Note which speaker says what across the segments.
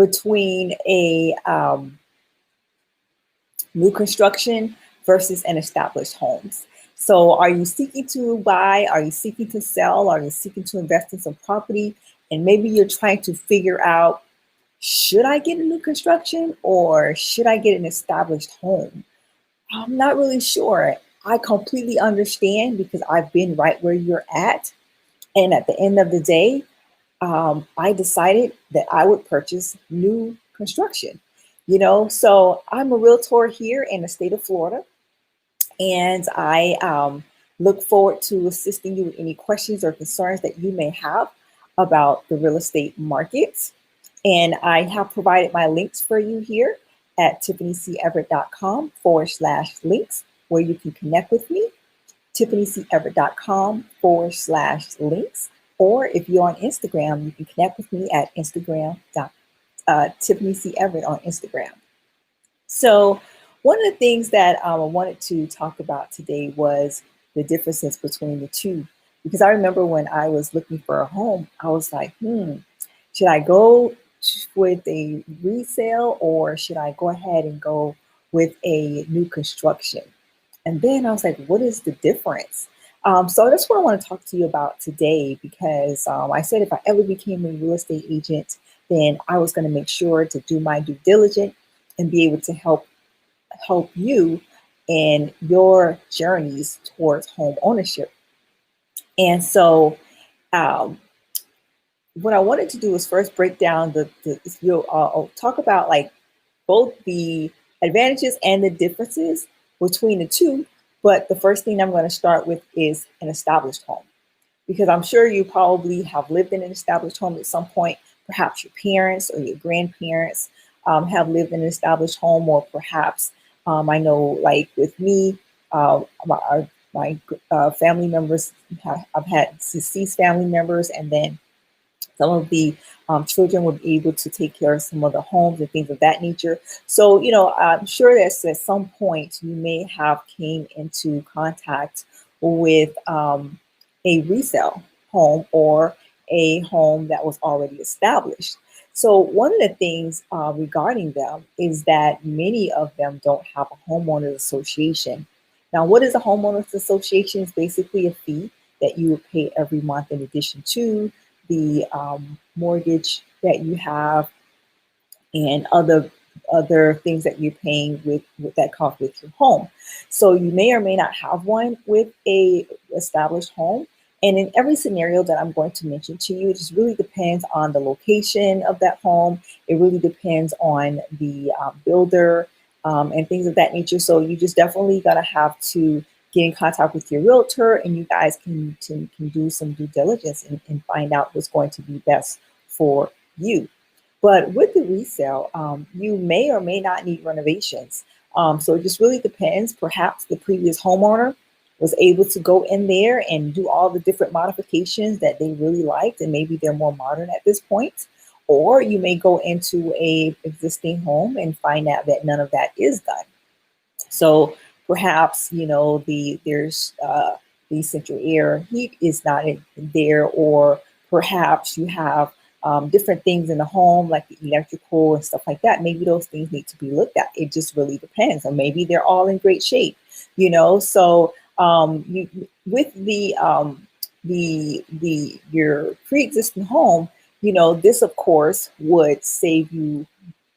Speaker 1: between a new construction versus an established homes. So are you seeking to buy? Are you seeking to sell? Are you seeking to invest in some property? And maybe you're trying to figure out, should I get a new construction or should I get an established home? I'm not really sure. I completely understand because I've been right where you're at. And at the end of the day, I decided that I would purchase new construction. So I'm a realtor here in the state of Florida, and I look forward to assisting you with any questions or concerns that you may have about the real estate market. And I have provided my links for you here at tiffanyceverett.com/links, where you can connect with me, tiffanyceverett.com/links. Or if you're on Instagram, you can connect with me at Instagram. Tiffany C. Everett on Instagram. So one of the things that I wanted to talk about today was the differences between the two. Because I remember when I was looking for a home, I was like, should I go with a resale or should I go ahead and go with a new construction? And then I was like, what is the difference? So that's what I want to talk to you about today, because I said if I ever became a real estate agent, then I was going to make sure to do my due diligence and be able to help you in your journeys towards home ownership. And so what I wanted to do is first break down I'll talk about like both the advantages and the differences between the two. But the first thing I'm going to start with is an established home, because I'm sure you probably have lived in an established home at some point. Perhaps your parents or your grandparents have lived in an established home, or perhaps I know, like with me, my family members, I've had deceased family members, and then some of the children were able to take care of some of the homes and things of that nature. So, I'm sure that at some point you may have came into contact with a resale home or a home that was already established. So one of the things regarding them is that many of them don't have a homeowners association. Now, what is a homeowners association? It's basically a fee that you would pay every month in addition to the mortgage that you have and other things that you're paying with that cost with your home. So you may or may not have one with a established home. And in every scenario that I'm going to mention to you, it just really depends on the location of that home. It really depends on the builder and things of that nature. So you just definitely gotta have to get in contact with your realtor, and you guys can do some due diligence and find out what's going to be best for you. But with the resale, you may or may not need renovations. So it just really depends. Perhaps the previous homeowner was able to go in there and do all the different modifications that they really liked, and maybe they're more modern at this point. Or you may go into a existing home and find out that none of that is done. So perhaps, there's the central air heat is not in there, or perhaps you have different things in the home like the electrical and stuff like that. Maybe those things need to be looked at. It just really depends. Or maybe they're all in great shape, So with your pre-existing home, this of course would save you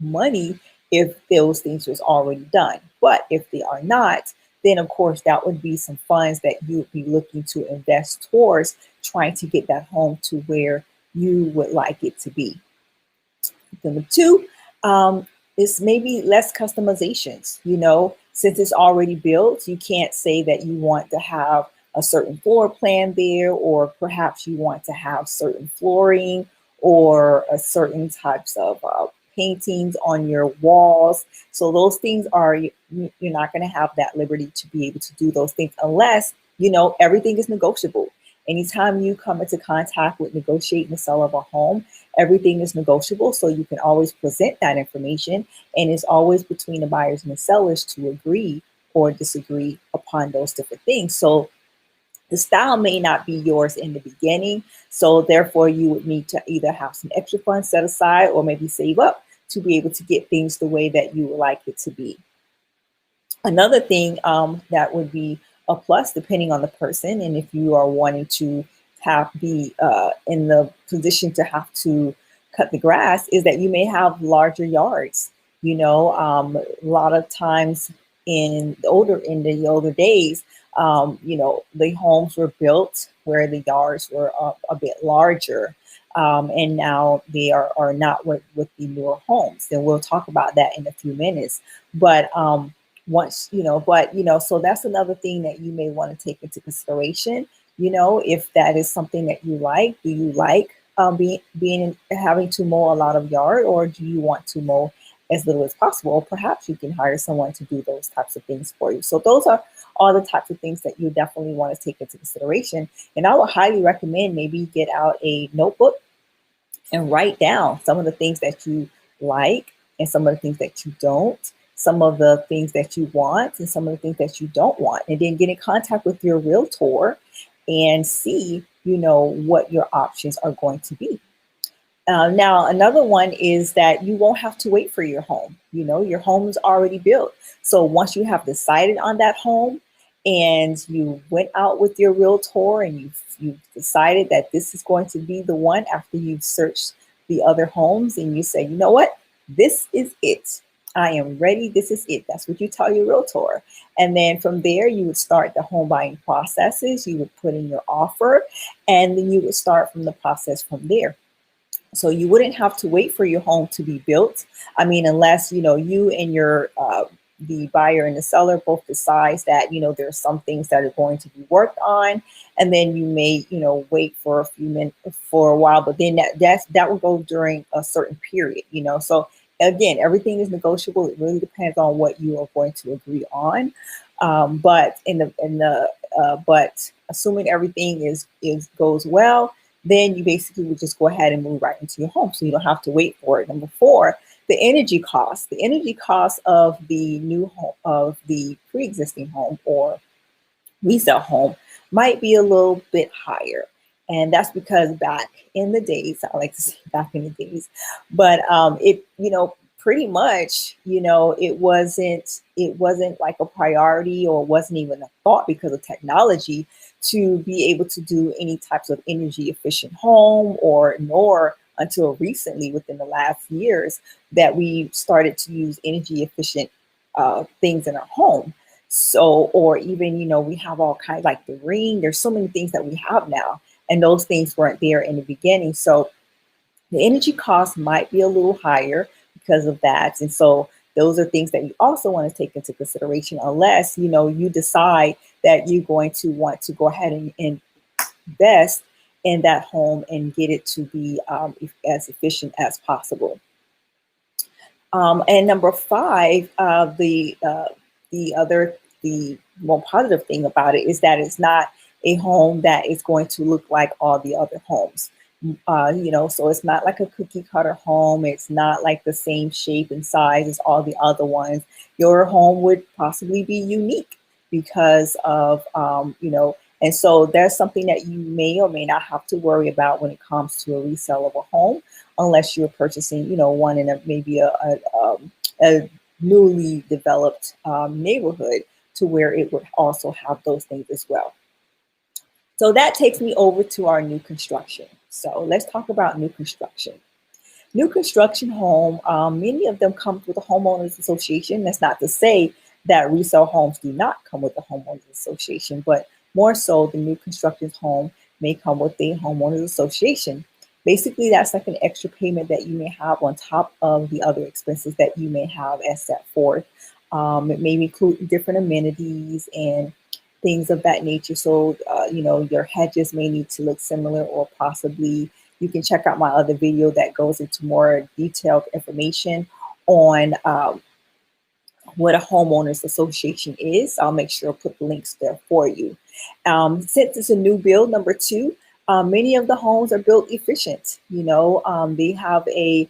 Speaker 1: money if those things was already done. But if they are not, then of course that would be some funds that you would be looking to invest towards trying to get that home to where you would like it to be. Number two is maybe less customizations. Since it's already built, you can't say that you want to have a certain floor plan there, or perhaps you want to have certain flooring or a certain types of paintings on your walls. So those things you're not going to have that liberty to be able to do those things unless, everything is negotiable. Anytime you come into contact with negotiating the sale of a home, everything is negotiable. So you can always present that information, and it's always between the buyers and the sellers to agree or disagree upon those different things. So the style may not be yours in the beginning. So therefore you would need to either have some extra funds set aside or maybe save up to be able to get things the way that you would like it to be. Another thing that would be a plus, depending on the person, and if you are wanting to have be in the position to have to cut the grass, is that you may have larger yards. A lot of times in the older days, the homes were built where the yards were a bit larger. And now they are not with the newer homes. And we'll talk about that in a few minutes. But so that's another thing that you may want to take into consideration. If that is something that you like. Do you like having to mow a lot of yard, or do you want to mow as little as possible? Or perhaps you can hire someone to do those types of things for you. So those are all the types of things that you definitely want to take into consideration. And I would highly recommend maybe get out a notebook and write down some of the things that you like and some of the things that you don't, some of the things that you want and some of the things that you don't want, and then get in contact with your realtor and see, what your options are going to be. Now, another one is that you won't have to wait for your home. Your home is already built. So once you have decided on that home and you went out with your realtor and you've decided that this is going to be the one after you've searched the other homes and you say, you know what, this is it. I am ready. This is it. That's what you tell your realtor. And then from there, you would start the home buying processes. You would put in your offer, and then you would start from the process from there. So you wouldn't have to wait for your home to be built. I mean, unless, you and your the buyer and the seller both decides that, there's some things that are going to be worked on, and then you may, wait for a few minutes for a while, but then that will go during a certain period, So again, everything is negotiable. It really depends on what you are going to agree on. But but assuming everything is goes well, then you basically would just go ahead and move right into your home. So you don't have to wait for it. Number 4, the energy cost. The energy cost of the new home, of the pre-existing home or resale home, might be a little bit higher. And that's because back in the days, I like to say back in the days, but pretty much, it wasn't like a priority, or wasn't even a thought because of technology to be able to do any types of energy efficient home, or nor until recently within the last years that we started to use energy efficient things in our home. So, or even, we have all kinds like the Ring. There's so many things that we have now, and those things weren't there in the beginning. So the energy cost might be a little higher because of that. And so those are things that you also want to take into consideration, unless, you decide that you're going to want to go ahead and invest in that home and get it to be as efficient as possible. And number 5, the more positive thing about it is that it's not a home that is going to look like all the other homes. So it's not like a cookie cutter home. It's not like the same shape and size as all the other ones. Your home would possibly be unique because of, and so there's something that you may or may not have to worry about when it comes to a resale of a home, unless you're purchasing, one in maybe a newly developed neighborhood to where it would also have those things as well. So that takes me over to our new construction. So let's talk about new construction. New construction home, many of them come with a homeowners association. That's not to say that resale homes do not come with a homeowners association, but more so the new construction home may come with a homeowners association. Basically, that's like an extra payment that you may have on top of the other expenses that you may have as set forth. It may include different amenities and things of that nature. So, your hedges may need to look similar, or possibly you can check out my other video that goes into more detailed information on what a homeowners association is. I'll make sure to put the links there for you. Since it's a new build, number 2, many of the homes are built efficient. They have a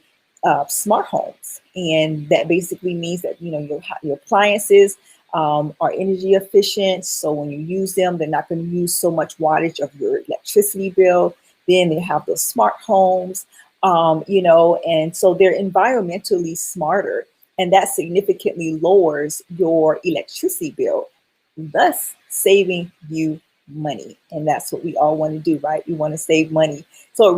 Speaker 1: smart homes, and that basically means that your appliances are energy efficient. So when you use them, they're not going to use so much wattage of your electricity bill. Then they have those smart homes. And so they're environmentally smarter, and that significantly lowers your electricity bill, thus saving you money. And that's what we all want to do, right? We want to save money. So to it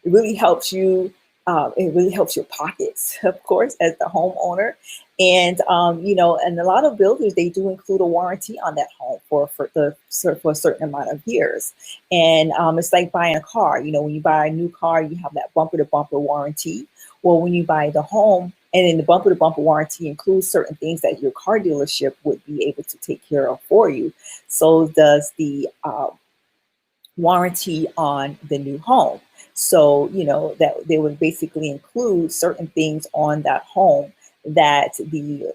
Speaker 1: really helps you. It really helps your pockets, of course, as the homeowner. And and a lot of builders, they do include a warranty on that home for a certain amount of years. And it's like buying a car. When you buy a new car, you have that bumper to bumper warranty. Well, when you buy the home, and then the bumper to bumper warranty includes certain things that your car dealership would be able to take care of for you. So does the warranty on the new home. So, that they would basically include certain things on that home that the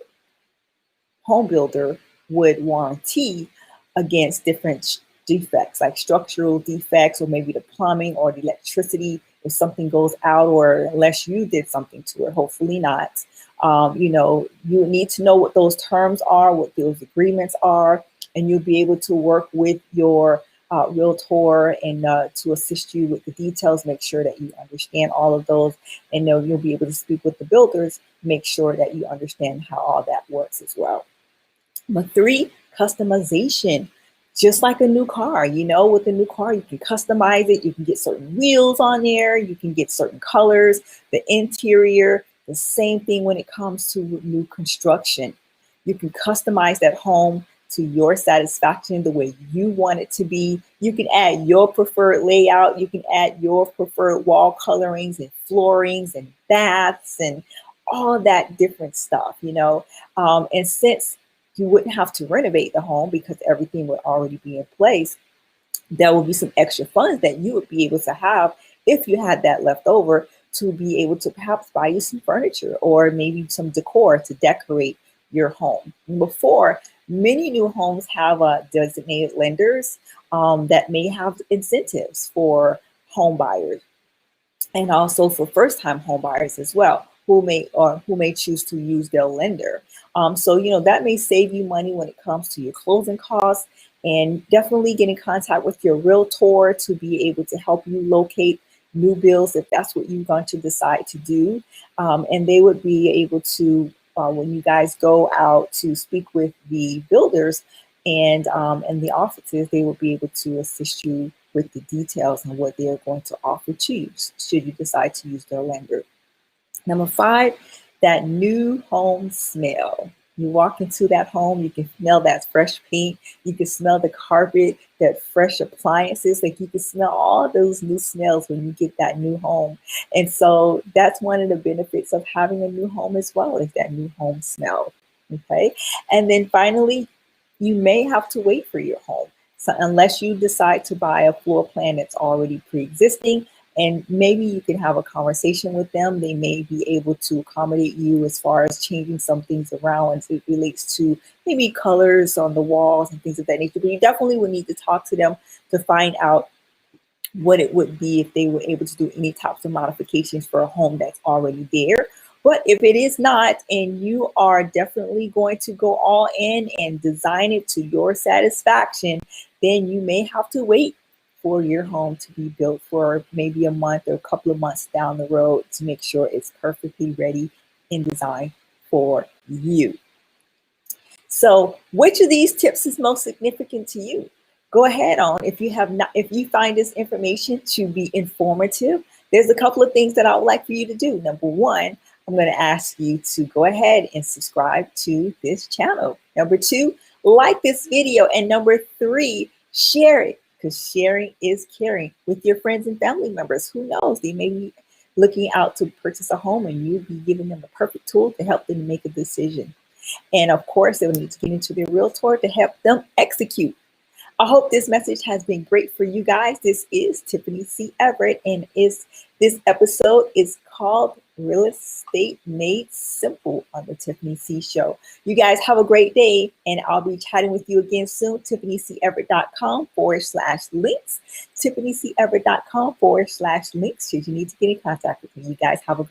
Speaker 1: home builder would warranty against different defects, like structural defects, or maybe the plumbing or the electricity. If something goes out, or unless you did something to it, hopefully not. You need to know what those terms are, what those agreements are, and you'll be able to work with your realtor and to assist you with the details. Make sure that you understand all of those, and you'll be able to speak with the builders. Make sure that you understand how all that works as well. Number 3, customization. Just like a new car, with a new car, you can customize it. You can get certain wheels on there. You can get certain colors, the interior. The same thing when it comes to new construction. You can customize that home to your satisfaction, the way you want it to be. You can add your preferred layout. You can add your preferred wall colorings and floorings and baths and all that different stuff, and since you wouldn't have to renovate the home because everything would already be in place, there will be some extra funds that you would be able to have if you had that left over to be able to perhaps buy you some furniture or maybe some decor to decorate your home. Before, many new homes have designated lenders that may have incentives for home buyers, and also for first-time home buyers as well, who may choose to use their lender. So that may save you money when it comes to your closing costs, and definitely get in contact with your realtor to be able to help you locate new builds if that's what you're going to decide to do. And they would be able to, when you guys go out to speak with the builders and the offices, they will be able to assist you with the details and what they are going to offer to you should you decide to use their lender. Number 5, that new home smell. You walk into that home, you can smell that fresh paint, you can smell the carpet, that fresh appliances, like you can smell all those new smells when you get that new home. And so that's one of the benefits of having a new home as well, is that new home smell. Okay. And then finally, you may have to wait for your home. So unless you decide to buy a floor plan that's already pre-existing, and maybe you can have a conversation with them. They may be able to accommodate you as far as changing some things around as it relates to maybe colors on the walls and things of that nature. But you definitely would need to talk to them to find out what it would be if they were able to do any types of modifications for a home that's already there. But if it is not, and you are definitely going to go all in and design it to your satisfaction, then you may have to wait for your home to be built for maybe a month or a couple of months down the road to make sure it's perfectly ready and designed for you. So which of these tips is most significant to you? Go ahead on. If you find this information to be informative, there's a couple of things that I would like for you to do. Number 1, I'm going to ask you to go ahead and subscribe to this channel. Number 2, like this video. And number 3, share it, because sharing is caring with your friends and family members. Who knows? They may be looking out to purchase a home, and you'll be giving them the perfect tool to help them make a decision. And of course, they will need to get into their realtor to help them execute. I hope this message has been great for you guys. This is Tiffany C. Everett, and this episode is called Real Estate Made Simple on the Tiffany C. Show. You guys have a great day, and I'll be chatting with you again soon. TiffanyCEverett.com/links. TiffanyCEverett.com/links should you need to get in contact with me. You guys have a great day.